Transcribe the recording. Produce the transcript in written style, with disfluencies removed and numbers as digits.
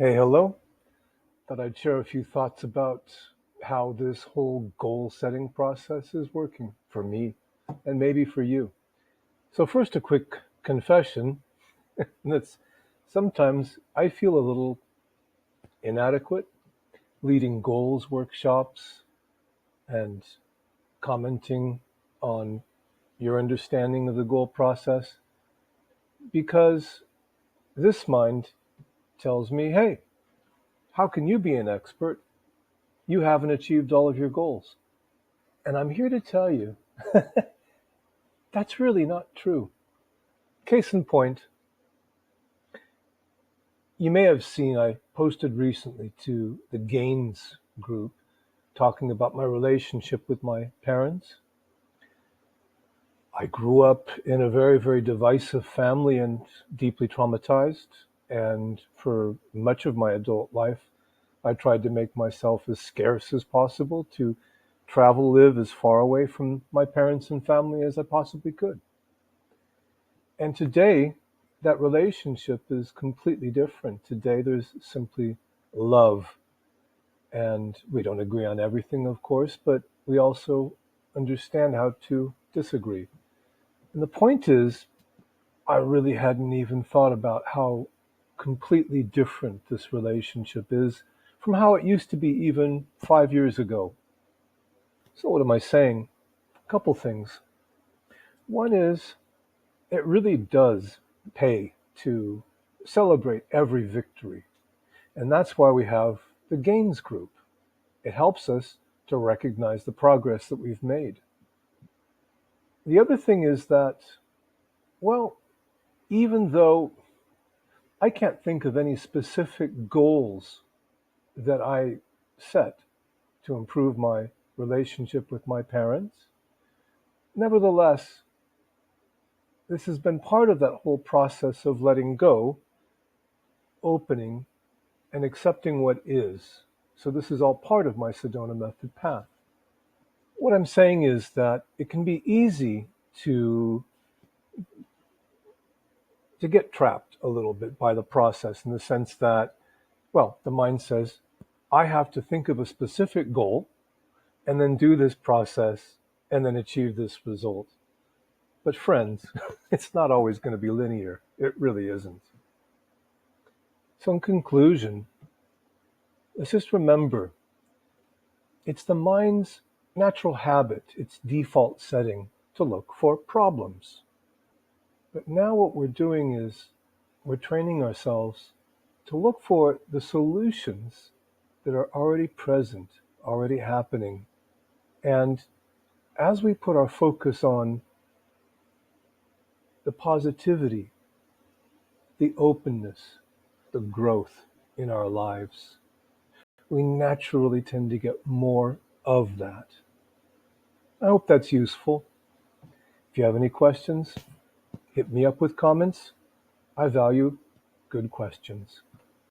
Hey, hello. Thought I'd share a few thoughts about how this whole goal setting process is working for me and maybe for you. So, first, a quick confession that's sometimes I feel a little inadequate leading goals workshops and commenting on your understanding of the goal process because this mind tells me, hey, how can you be an expert? You haven't achieved all of your goals. And I'm here to tell you that's really not true. Case in point, you may have seen I posted recently to the Gains group talking about my relationship with my parents. I grew up in a very, very divisive family and deeply traumatized. And for much of my adult life, I tried to make myself as scarce as possible to travel, live as far away from my parents and family as I possibly could. And today, that relationship is completely different. Today, there's simply love. And we don't agree on everything, of course, but we also understand how to disagree. And the point is, I really hadn't even thought about how completely different this relationship is from how it used to be even 5 years ago. So, what am I saying? A couple things. One is, it really does pay to celebrate every victory. And that's why we have the Gains Group. It helps us to recognize the progress that we've made. The other thing is that, well, even though I can't think of any specific goals that I set to improve my relationship with my parents, nevertheless, this has been part of that whole process of letting go, opening, and accepting what is. So this is all part of my Sedona method path. What I'm saying is that it can be easy to to get trapped a little bit by the process in the sense that, well, the mind says, I have to think of a specific goal and then do this process and then achieve this result. But friends, it's not always going to be linear. It really isn't. So in conclusion, let's just remember it's the mind's natural habit, its default setting to look for problems. But now what we're doing is we're training ourselves to look for the solutions that are already present, already happening. And as we put our focus on the positivity, the openness, the growth in our lives, we naturally tend to get more of that. I hope that's useful. If you have any questions, hit me up with comments. I value good questions.